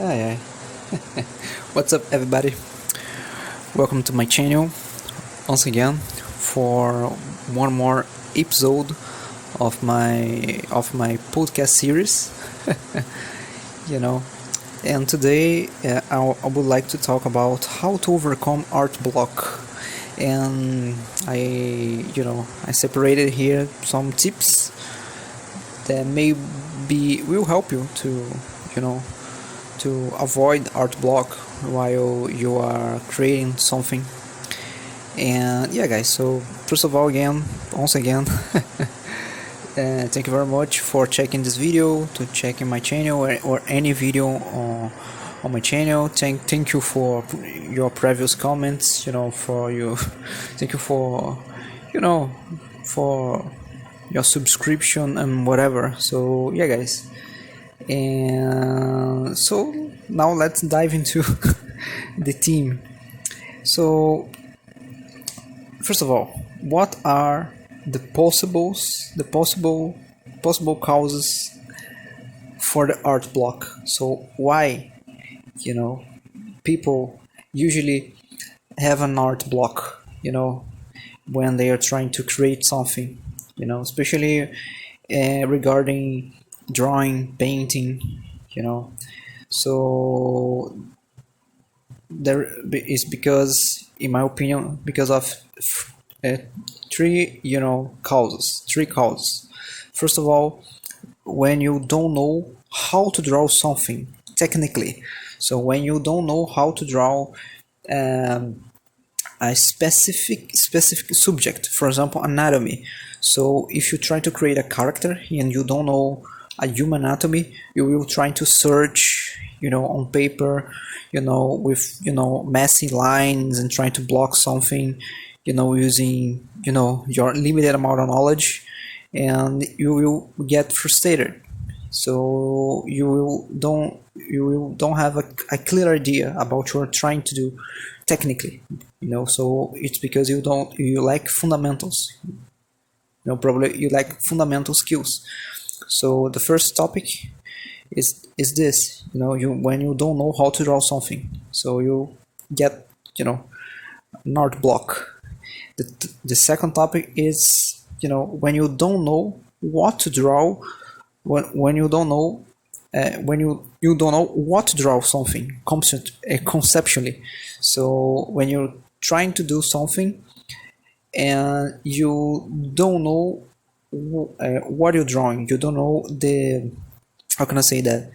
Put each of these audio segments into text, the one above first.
Hi, what's up, everybody? Welcome to my channel once again for one more episode of my podcast series. you know, and today I would like to talk about how to overcome art block. And I separated here some tips that maybe will help you to avoid art block while you are creating something. And yeah, guys, so first of all, once again thank you very much for checking this video, to checking my channel or any video on my channel. Thank you for your previous comments, thank you for for your subscription and whatever. So yeah, guys, and so now let's dive into the theme. So first of all, what are the possible causes for the art block? So why people usually have an art block when they are trying to create something, especially regarding drawing, painting, so there is, because in my opinion, because of three causes. First of all, when you don't know how to draw something technically. So when you don't know how to draw a specific subject, for example, anatomy. So if you try to create a character and you don't know a human anatomy, you will try to search on paper, with messy lines and trying to block something, using your limited amount of knowledge, and you will get frustrated. So you don't have a clear idea about what you're trying to do technically, so it's because you lack fundamentals. Probably you lack fundamental skills. So the first topic is this, when you don't know how to draw something, so you get an art block. The second topic is when you don't know what to draw, when you don't know when you don't know what to draw something conceptually. So when you're trying to do something and you don't know what you're drawing, you don't know the, how can I say that,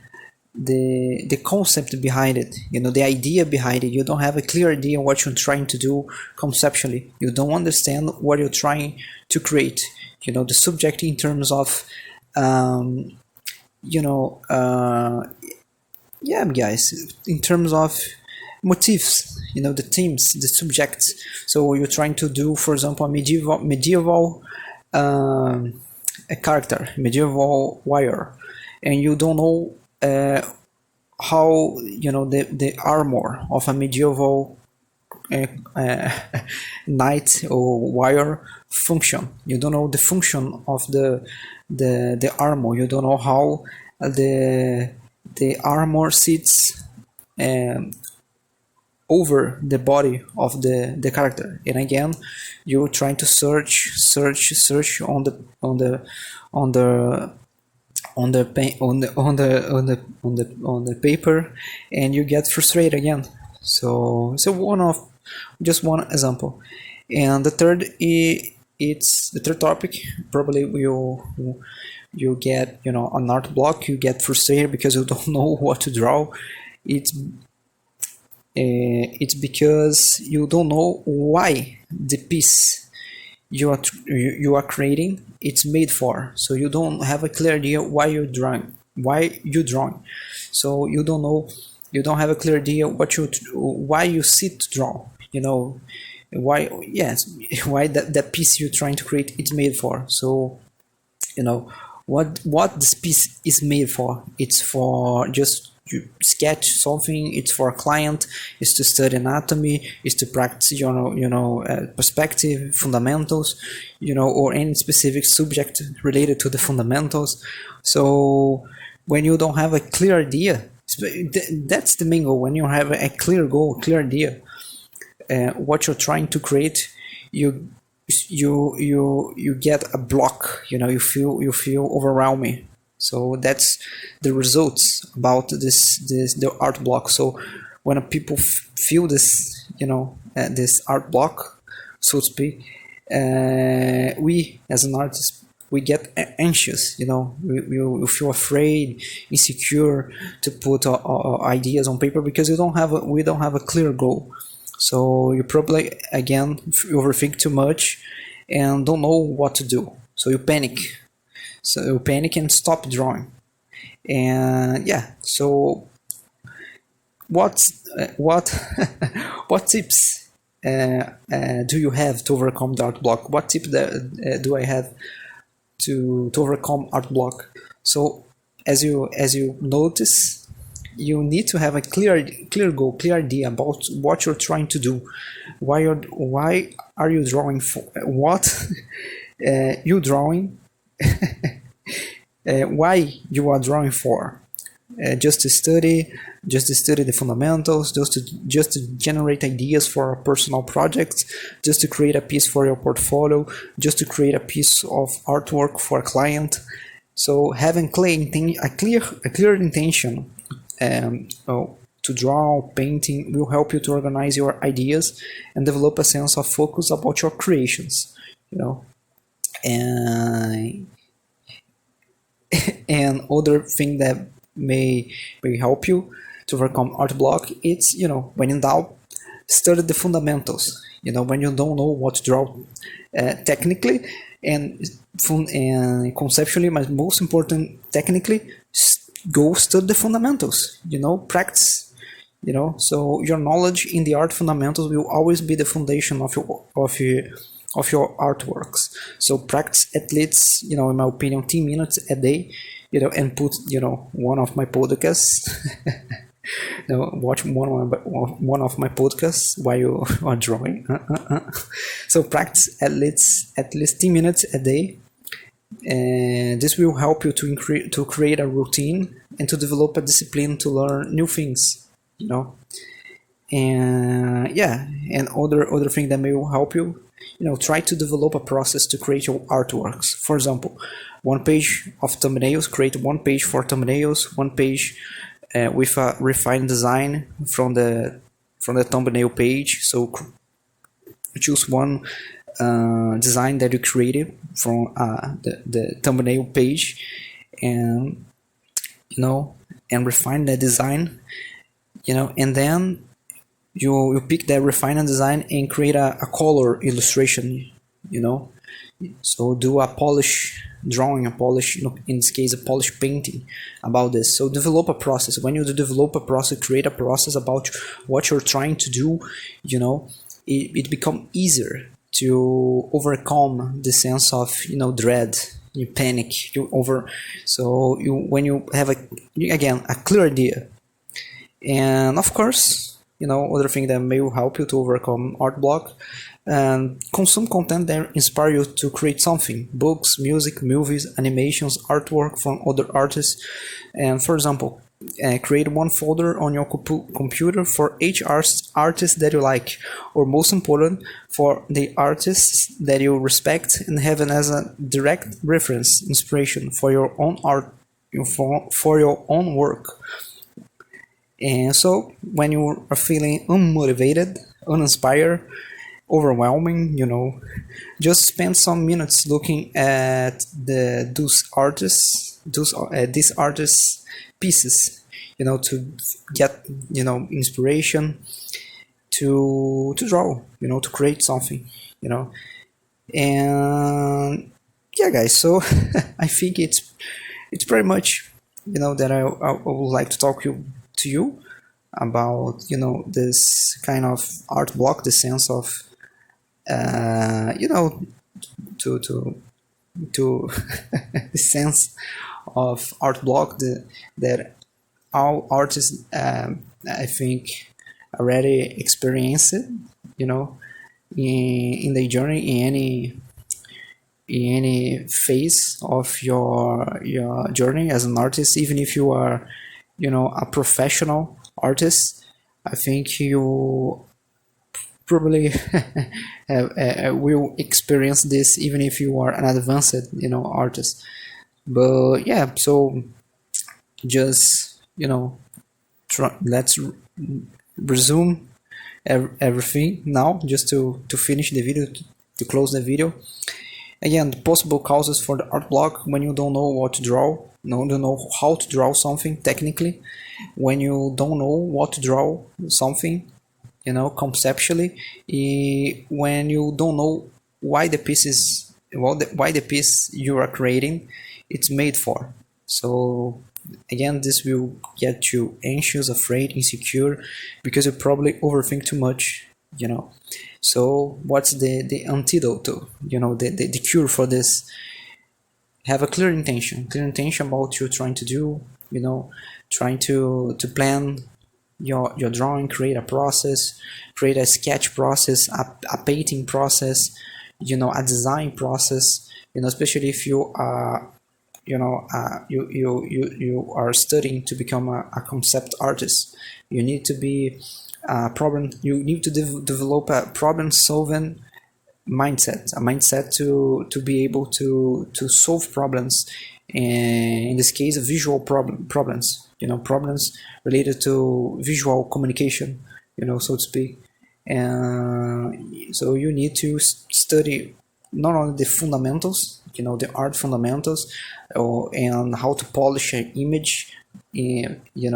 the concept behind it, the idea behind it. You don't have a clear idea what you're trying to do conceptually. You don't understand what you're trying to create, the subject in terms of yeah, guys, in terms of motifs, the themes, the subjects. So you're trying to do, for example, a medieval a character, medieval warrior, and you don't know how the armor of a medieval knight or warrior function. You don't know the function of the armor. You don't know how the armor sits over the body of the character. And again, you're trying to search on the paper, and you get frustrated again. So just one example. And the third it's the third topic, probably you get an art block. You get frustrated because you don't know what to draw. It's because you don't know why the piece you are creating it's made for. So you don't have a clear idea why you're drawing. So you don't know, you don't have a clear idea why you sit to draw. Why that piece you're trying to create it's made for. So what this piece is made for. It's for just you sketch something. It's for a client. It's to study anatomy. It's to practice perspective, fundamentals, or any specific subject related to the fundamentals. So when you don't have a clear idea, That's the main goal. When you have a clear goal, clear idea, what you're trying to create, you get a block. You feel overwhelming. So that's the results about the art block. So when people feel this, this art block, so to speak, we as an artist, we get anxious. We feel afraid, insecure to put our ideas on paper because we don't have a clear goal. So you probably again overthink too much and don't know what to do. So you panic. So you panic and stop drawing. And so what what tips do you have to overcome the art block? What tip do I have to overcome art block? So as you notice, you need to have a clear goal, clear idea about what you're trying to do. Why are you drawing for? What you drawing? Why you are drawing for? Just to study the fundamentals, just to generate ideas for personal projects, just to create a piece for your portfolio, just to create a piece of artwork for a client. So having a clear intention to draw, painting will help you to organize your ideas and develop a sense of focus about your creations. And other thing that may help you to overcome art block, it's when in doubt, study the fundamentals. When you don't know what to draw technically and conceptually, but most important technically, go study the fundamentals. Practice. So your knowledge in the art fundamentals will always be the foundation of your artworks. So practice at least, in my opinion, 10 minutes a day, and put, one of my podcasts, watch one of my podcasts while you are drawing. So practice at least 10 minutes a day, and this will help you to create a routine and to develop a discipline to learn new things. And other thing that may help you, try to develop a process to create your artworks. For example, one page of thumbnails, create one page for thumbnails, one page with a refined design from the thumbnail page. So choose one design that you created from the thumbnail page, and and refine that design, and then you pick that refined design and create a color illustration. So do a polish drawing, a polish, in this case a polish painting about this. So develop a process. When you develop a process, create a process about what you're trying to do, it becomes easier to overcome the sense of dread. You panic, when you have a clear idea. And of course, other thing that may help you to overcome art block, and consume content that inspire you to create something: books, music, movies, animations, artwork from other artists. And for example, create one folder on your computer for each artist that you like, or most important, for the artists that you respect and have as a direct reference, inspiration for your own art, for your own work. And so when you are feeling unmotivated, uninspired, overwhelming, just spend some minutes looking at these artists pieces, to get inspiration to draw, to create something, and guys, so I think it's pretty much that I would like to talk to you about this kind of art block, the sense of to the sense of art block that all artists I think already experience it, in the journey, in any phase of your journey as an artist, even if you are a professional artist, I think you probably will experience this even if you are an advanced artist. But yeah, so just let's resume everything now, just to finish the video, to close the video. Again, the possible causes for the art block: when you don't know what to draw, don't know how to draw something technically, when you don't know what to draw something conceptually, when you don't know why the piece is why the piece you are creating it's made for. So again, this will get you anxious, afraid, insecure, because you probably overthink too much. So what's the antidote to the cure for this? Have a clear intention about what you're trying to do, trying to plan your drawing, create a process, create a sketch process, a painting process, a design process, especially if you are you are studying to become a concept artist. You need to be you need to develop a problem solving mindset, a mindset to be able to solve problems, and in this case visual problems, problems related to visual communication, so to speak. And so you need to study not only the fundamentals, the art fundamentals, and how to polish an image, and you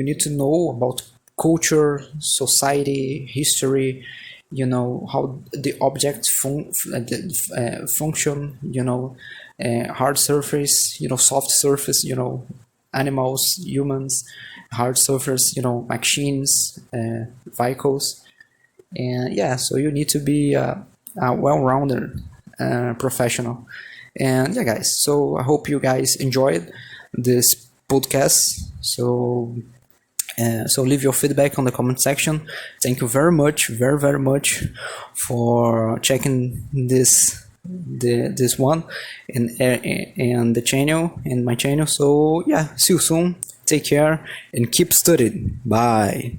need to know about culture, society, history, how the objects function, hard surface, soft surface, animals, humans, hard surface, machines, vehicles. And yeah, so you need to be a well-rounded professional. And yeah, guys, so I hope you guys enjoyed this podcast. So leave your feedback on the comment section. Thank you very much, very much, for checking this one and the channel and my channel. So yeah, see you soon. Take care and keep studying. Bye.